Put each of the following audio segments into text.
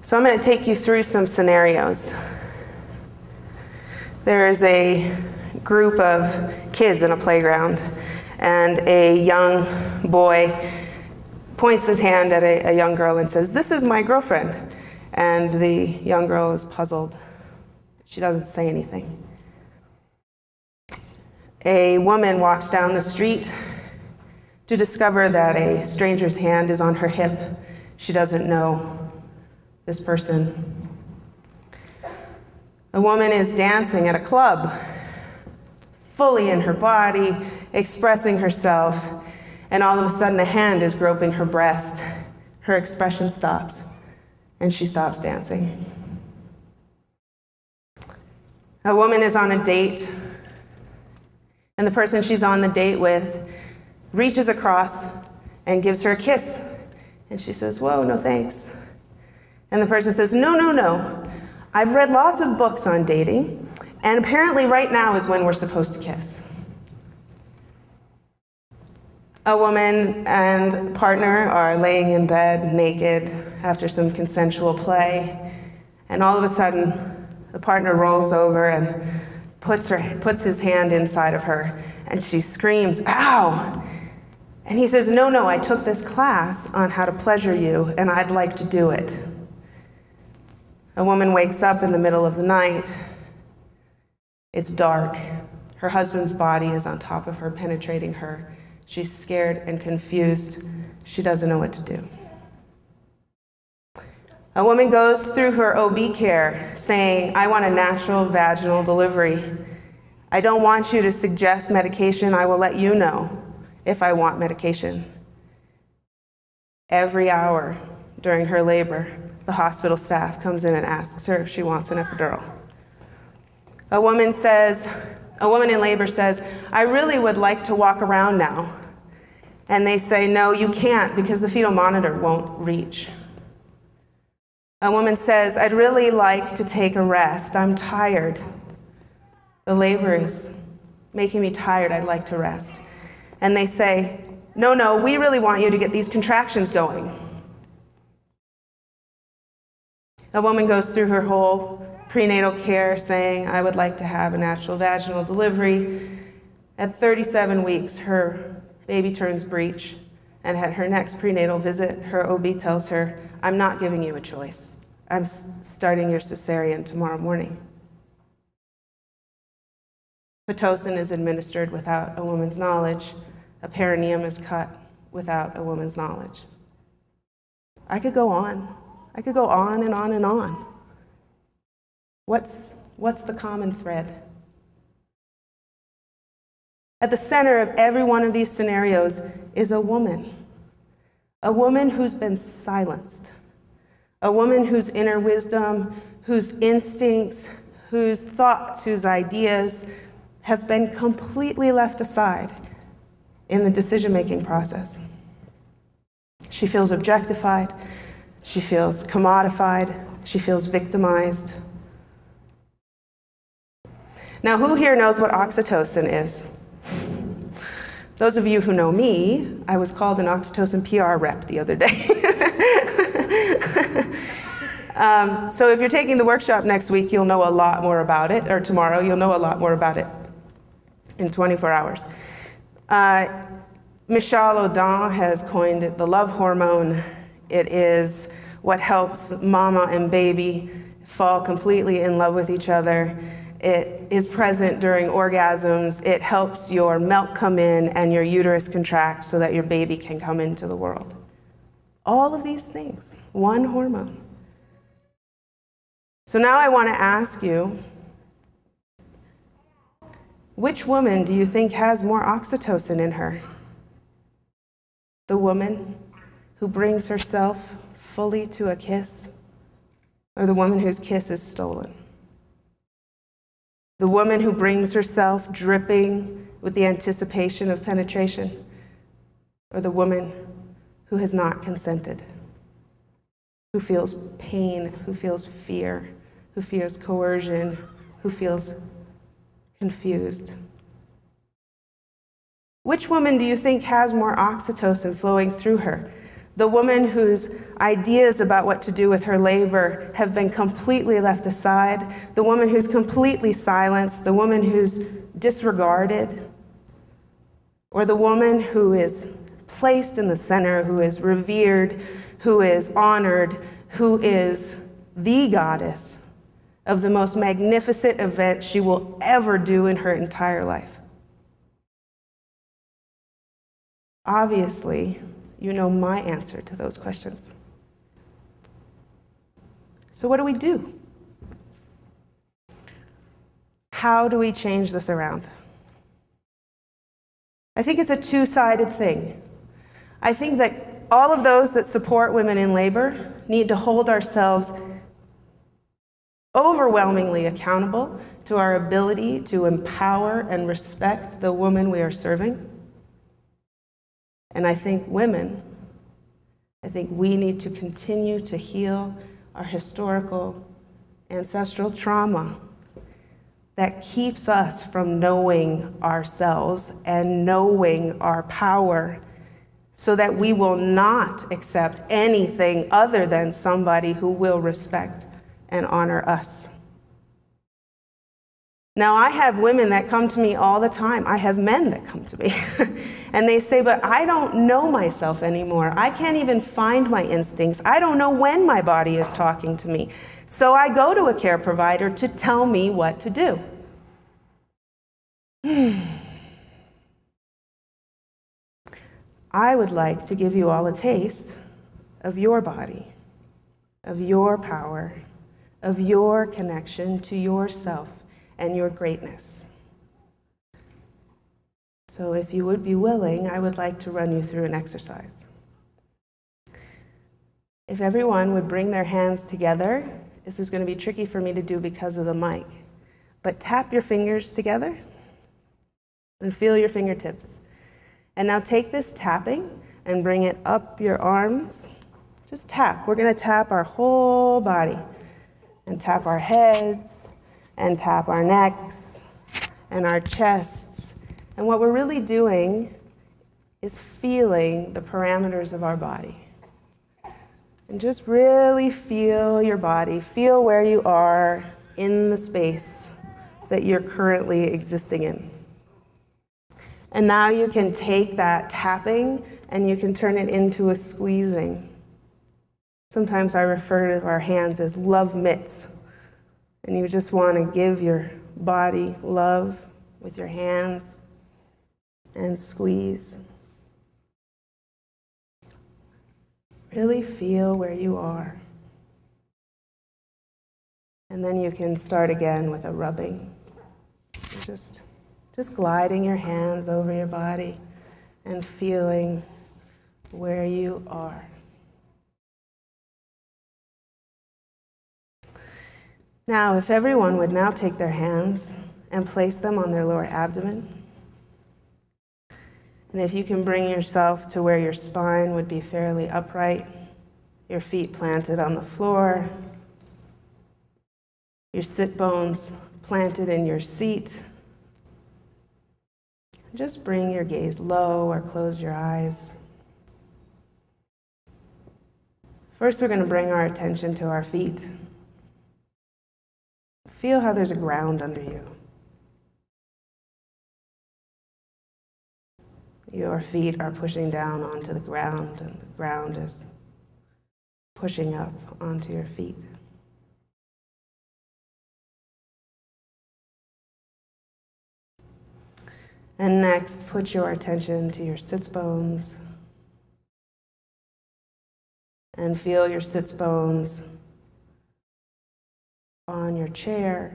So I'm going to take you through some scenarios. There is a group of kids in a playground, and a young boy points his hand at a young girl and says, "This is my girlfriend." And the young girl is puzzled. She doesn't say anything. A woman walks down the street to discover that a stranger's hand is on her hip. She doesn't know this person. A woman is dancing at a club, fully in her body, expressing herself, and all of a sudden a hand is groping her breast. Her expression stops, and she stops dancing. A woman is on a date, and the person she's on the date with reaches across and gives her a kiss. And she says, "Whoa, no thanks." And the person says, "No, no, no. I've read lots of books on dating, and apparently right now is when we're supposed to kiss." A woman and partner are laying in bed naked after some consensual play, and all of a sudden the partner rolls over and puts his hand inside of her, and she screams, "Ow!" And he says, "No, no, I took this class on how to pleasure you, and I'd like to do it." A woman wakes up in the middle of the night. It's dark. Her husband's body is on top of her, penetrating her. She's scared and confused. She doesn't know what to do. A woman goes through her OB care saying, "I want a natural vaginal delivery. I don't want you to suggest medication. I will let you know if I want medication." Every hour during her labor, the hospital staff comes in and asks her if she wants an epidural. A woman in labor says, "I really would like to walk around now." And they say, "No, you can't because the fetal monitor won't reach." A woman says, "I'd really like to take a rest. I'm tired. The labor is making me tired. I'd like to rest." And they say, "No, no, we really want you to get these contractions going." A woman goes through her whole prenatal care saying, "I would like to have a natural vaginal delivery." At 37 weeks, her baby turns breech, and at her next prenatal visit, her OB tells her, "I'm not giving you a choice. I'm starting your cesarean tomorrow morning." Oxytocin is administered without a woman's knowledge. A perineum is cut without a woman's knowledge. I could go on. I could go on and on and on. What's the common thread? At the center of every one of these scenarios is a woman who's been silenced, a woman whose inner wisdom, whose instincts, whose thoughts, whose ideas have been completely left aside in the decision-making process. She feels objectified. She feels commodified. She feels victimized. Now, who here knows what oxytocin is? Those of you who know me, I was called an oxytocin PR rep the other day. So if you're taking the workshop next week, you'll know a lot more about it, or tomorrow, you'll know a lot more about it in 24 hours. Michel Audin has coined it the love hormone. It is what helps mama and baby fall completely in love with each other. It is present during orgasms. It helps your milk come in and your uterus contract so that your baby can come into the world. All of these things, one hormone. So now I want to ask you, which woman do you think has more oxytocin in her? The woman who brings herself fully to a kiss, or the woman whose kiss is stolen? The woman who brings herself dripping with the anticipation of penetration, or the woman who has not consented, who feels pain, who feels fear, who feels coercion, who feels confused? Which woman do you think has more oxytocin flowing through her? The woman whose ideas about what to do with her labor have been completely left aside, the woman who's completely silenced, the woman who's disregarded, or the woman who is placed in the center, who is revered, who is honored, who is the goddess of the most magnificent event she will ever do in her entire life. Obviously, you know my answer to those questions. So what do we do? How do we change this around? I think it's a two-sided thing. I think that all of those that support women in labor need to hold ourselves overwhelmingly accountable to our ability to empower and respect the woman we are serving. And I think we need to continue to heal our historical, ancestral trauma that keeps us from knowing ourselves and knowing our power, so that we will not accept anything other than somebody who will respect and honor us. Now, I have women that come to me all the time. I have men that come to me. And they say, but I don't know myself anymore. I can't even find my instincts. I don't know when my body is talking to me. So I go to a care provider to tell me what to do. I would like to give you all a taste of your body, of your power, of your connection to yourself and your greatness. So if you would be willing, I would like to run you through an exercise. If everyone would bring their hands together, this is going to be tricky for me to do because of the mic, but tap your fingers together and feel your fingertips. And now take this tapping and bring it up your arms. Just tap. We're going to tap our whole body and tap our heads and tap our necks and our chests. And what we're really doing is feeling the parameters of our body. And just really feel your body. Feel where you are in the space that you're currently existing in. And now you can take that tapping and you can turn it into a squeezing. Sometimes I refer to our hands as love mitts. And you just want to give your body love with your hands and squeeze. Really feel where you are. And then you can start again with a rubbing. Just gliding your hands over your body and feeling where you are. Now, if everyone would now take their hands and place them on their lower abdomen. And if you can bring yourself to where your spine would be fairly upright, your feet planted on the floor, your sit bones planted in your seat. Just bring your gaze low or close your eyes. First, we're going to bring our attention to our feet. Feel how there's a ground under you. Your feet are pushing down onto the ground, and the ground is pushing up onto your feet. And next, put your attention to your sits bones. And feel your sits bones on your chair,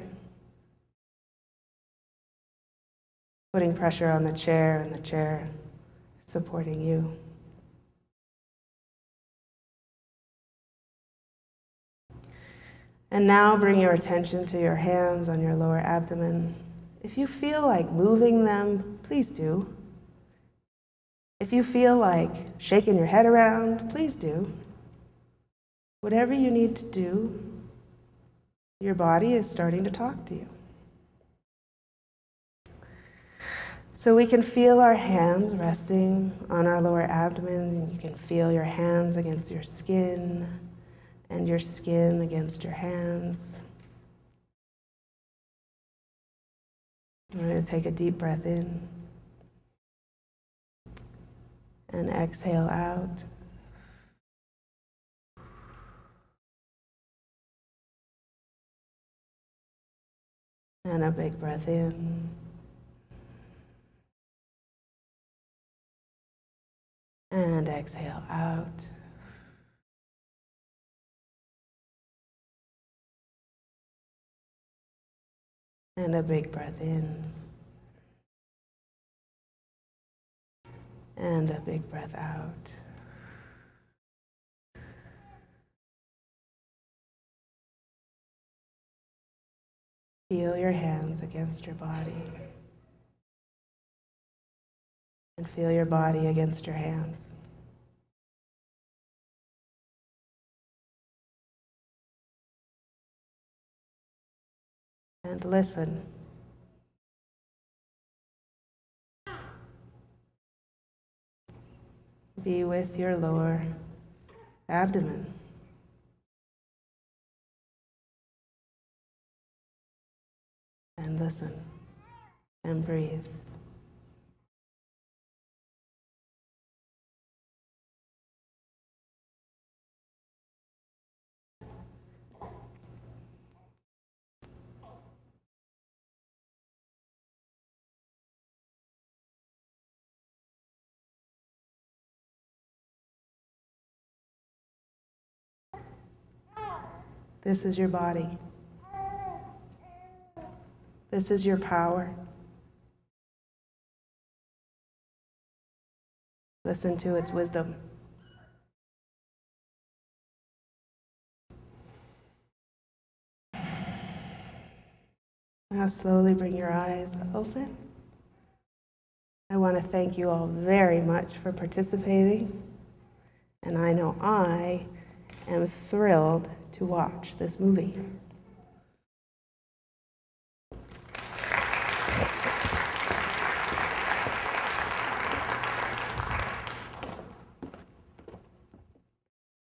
putting pressure on the chair and the chair supporting you. And now bring your attention to your hands on your lower abdomen. If you feel like moving them, please do. If you feel like shaking your head around, please do. Whatever you need to do, your body is starting to talk to you. So we can feel our hands resting on our lower abdomen, and you can feel your hands against your skin and your skin against your hands. We're going to take a deep breath in and exhale out. And a big breath in. And exhale out. And a big breath in. And a big breath out. Feel your hands against your body. And feel your body against your hands. And listen. Be with your lower abdomen. And listen and breathe. This is your body. This is your power. Listen to its wisdom. Now slowly bring your eyes open. I want to thank you all very much for participating. And I know I am thrilled to watch this movie.